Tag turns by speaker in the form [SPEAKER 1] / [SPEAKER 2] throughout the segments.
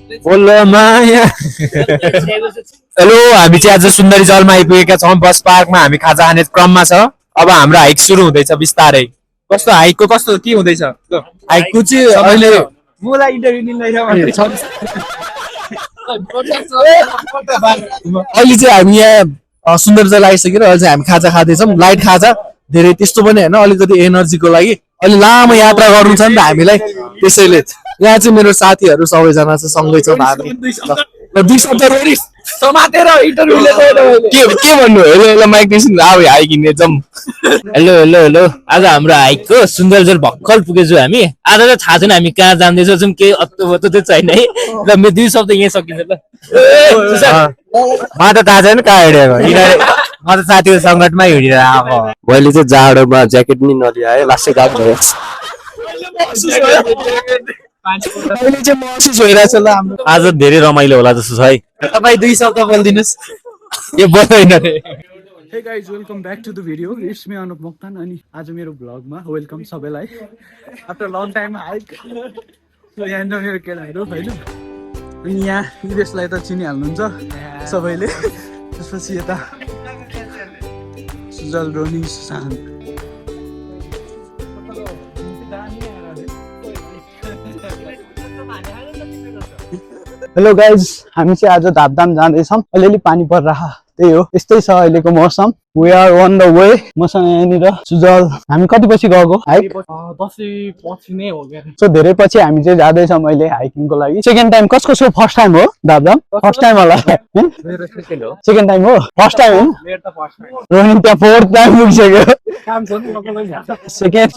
[SPEAKER 1] बोल्लो माया हेलो हामी चाहिँ आज सुन्दरी जलमा आइपुगेका छौँ बस पार्कमा हामी खाजा खाने क्रममा छ अब हाम्रो हाइक सुरु हुँदैछ बिस्तारै कस्तो हाइकको कस्तो के हुँदैछ हाइकको चाहिँ अहिले मलाई इन्टरभ्यु लिँदैछ अहिले चाहिँ हामी यहाँ सुन्दर जल आइसकेर अहिले चाहिँ हामी खाजा खाँदैछौँ लाइट खाजा धेरै त्यस्तो पनि होइन अलिकति एनर्जीको लागि अहिले लामो यात्रा गर्नु छ नि त हामीलाई त्यसैले यहाँ चाहिँ मेरो साथीहरू सबैजना चाहिँ सँगै छौँ हामी दुई शब्द समातेर इन्टरभ्यु के भन्नु हेलो हेलो माइक टेन्सन अब हाइक हिँड्ने जम
[SPEAKER 2] हेलो हेलो हेलो आज हाम्रो हाइकको सुन्दर जल भर्खर पुगेछौँ हामी आज त थाहा छैन हामी कहाँ जाँदैछौँ जुन केही अत्तो त्यो छैन है ल मेरो 2 शब्द यहीँ सकिन्छ ल
[SPEAKER 1] मलाई त थाहा छैन कहाँ हिँडेको म त साथीको सङ्कटमै हिँडेर आएको मैले चाहिँ जाडोमा ज्याकेट पनि नलिआएँ लास्टै गएको भयो अहिले चाहिँ महसुस भइरहेछ ल हाम्रो
[SPEAKER 2] आज धेरै रमाइलो होला जस्तो छ है
[SPEAKER 1] तपाईँ 2 शब्द बोलिदिनुहोस् यो बोल्दैन रे
[SPEAKER 3] Hey guys, welcome back to the video. It's me Anup Mokhtan अनि आज मेरो भ्लगमा वेलकम सबैलाई after long time hike so यहाँ मेरो केटाहरू होइन अनि यहाँ युएसलाई त चिनिहाल्नुहुन्छ सबैले त्यसपछि यता सुजल रोनी सुशान्त हेलो गाइज हामी चाहिँ आज धापधाम जाँदैछौँ अलिअलि पानी परिरह त्यही हो यस्तै छ अहिलेको मौसम we are on the way मसँग यहाँनिर सुजल हामी कति पछि गएको हाइक 10 पछि नै हो के सो धेरै पछि हामी चाहिँ जाँदैछौँ अहिले हाइकिङको लागि सेकेन्ड टाइम कसको सो फर्स्ट टाइम हो धापधाम फर्स्ट टाइम होला सेकेन्ड टाइम हो फर्स्ट टाइम हो रोहिणी त्यहाँ फोर्थ टाइम पुगिसक्यो second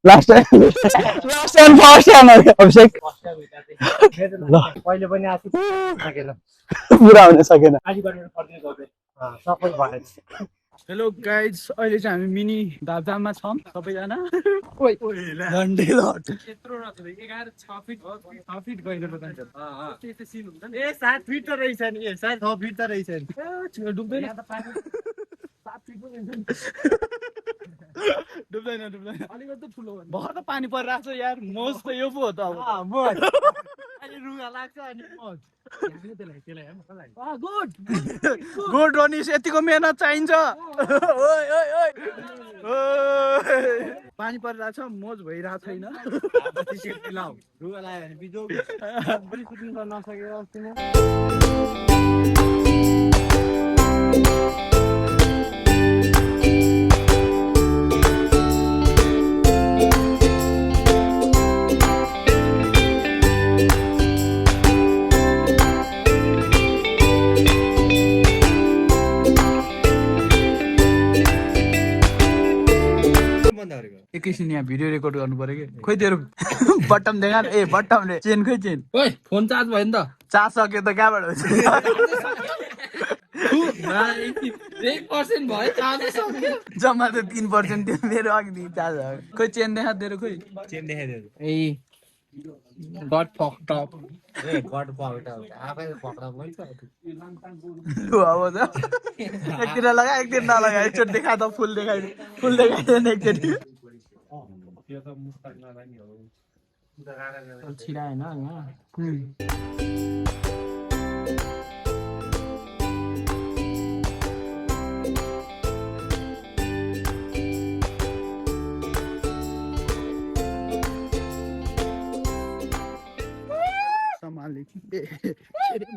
[SPEAKER 3] last time first time Abhishek
[SPEAKER 4] पहिले पनि आएको
[SPEAKER 3] पुरा हुन सकेन
[SPEAKER 4] हेलो गाइज अहिले चाहिँ हामी मिनी धापधाममा छौँ सबैजना झन्डै लट यत्रो नत्र 11 6 फिट गइलो त त्यस्तो सिन हुन्छ नि ए 7 फिट त रहेछ नि ए 6 फिट त रहेछ नि डुब्दैन त पानी 7 फिट पनि डुब्दैन अलिकति ठुलो भर त पानी परिरहेको छ यार मोज त यो पो हो त अब मोज अहिले रुगा लाग्छ अनि मोज गुड रनिस यतिको मेहनत चाहिन्छ पानी परिरहेको छ मोज भइरहेको छैन रुगा लाग्यो भने बिजो सुटिङ गर्न नसकेर एकैछिन यहाँ भिडियो रेकर्ड गर्नु पर्यो कि खोइ तेरो बटम देखा ए बटम रे चेन खोइ चेन ओइ फोन चार्ज भयो नि त चार्ज सक्यो त कहाँबाट हुन्छ 1% भयो चार्ज सक्यो जम्मा त 3% थियो मेरो अघि चार्ज भयो खोइ चेन देखा तेरो खोइ चेन देखाइदियो ए गड फक्ड अप ए गड फक्ड अप आफै फक्ड अप भन्छ लु अब त एकतिर लगा एकतिर नलगा एकचोटि देखा त फुल देखाइदिएन एकचोटि यो त मुस्ताक नलानी हो छिरा हैन यहाँ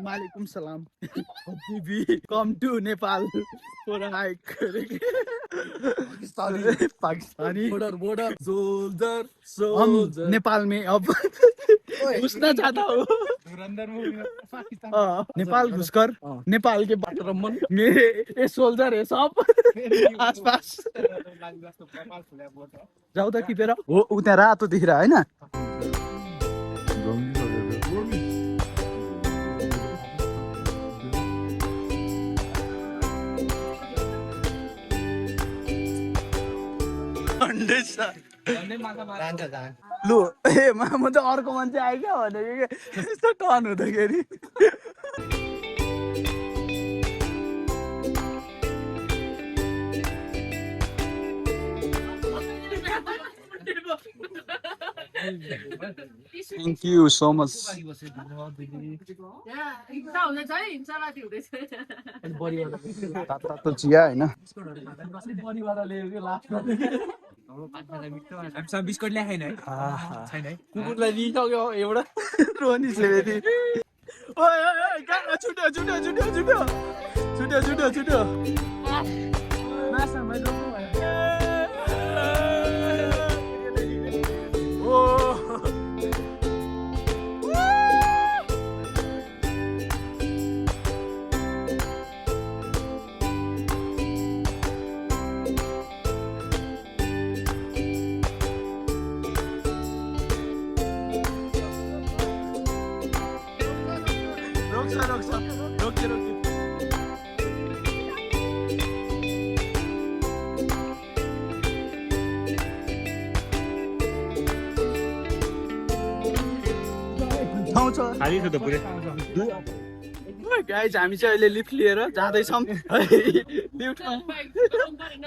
[SPEAKER 4] Malikum salam. Habibi, come to Nepal for a hike. Pakistani. Border. Soldier. हम नेपाल में अब घुसना चाहता हूँ नेपाल घुसकर नेपाल के बाटरमन मेरे सोल्जर है सब आसपास जाऊ त टिपेर हो उता रातो देखिरा हैन लु ए म त अर्को मान्छे आयो क्या भनेको यस्तो टर्न हुँदाखेरि
[SPEAKER 3] थ्याङ्क यू सो मच तातो चिया होइन
[SPEAKER 4] हामीसँग बिस्कुट ल्याएन है छैन है
[SPEAKER 3] कुकुरलाई दिइसक्यो एउटा रोनिसले फेरि ओइ ओइ ओइ कहाँ छुट्यो छुट्यो छुट्यो छुट्यो छुट्यो छुट्यो छुट्यो
[SPEAKER 2] खाली छ त पुरै
[SPEAKER 3] गाइज हामी चाहिँ अहिले लिफ्ट लिएर जाँदैछौँ लिफ्टमा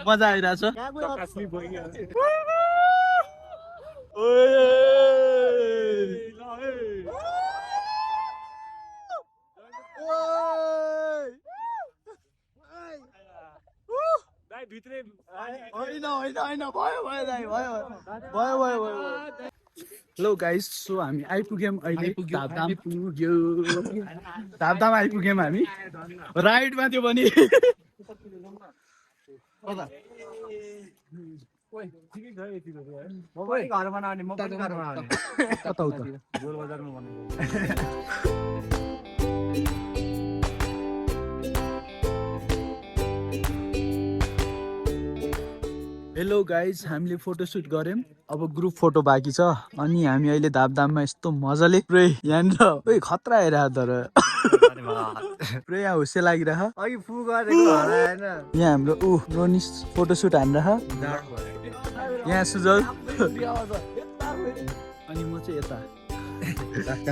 [SPEAKER 3] मजा आइरहेछ होइन होइन होइन भयो भयो दाइ भयो भयो भयो भयो हेलो गाइस सो हामी आइपुग्यौँ अहिले धामधाम पुग्यो धामधाम आइपुग्यौँ हामी राइडमा थियो भने कता उता हेलो गाइज हामीले फोटोसुट गऱ्यौँ अब ग्रुप फोटो बाँकी छ अनि हामी अहिले धामधाममा यस्तो मजाले पुरै यहाँनिर ओइ खतरा आइरहेको तर पुरै यहाँ हुस्से लागिरह यहाँ हाम्रो रोनिस फोटोसुट हानिरह यहाँ सुजल अनि म चाहिँ यता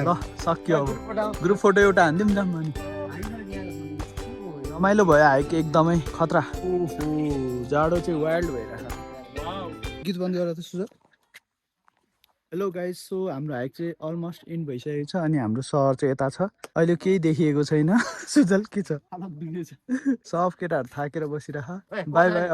[SPEAKER 3] ल सक्यो अब ग्रुप फोटो एउटा हानिदिउँ न अनि रमाइलो भयो हाइक एकदमै खतरा ओहो जाडो चाहिँ वाइल्ड भइरहेको गीत बन्द गरेर त सुजल हेलो गाइज सो हाम्रो हाइक चाहिँ अलमोस्ट इन भइसकेको छ अनि हाम्रो सहर चाहिँ यता छ अहिले केही देखिएको छैन सुजल के छ सब केटाहरू थाकेर बसिरह बाई बाई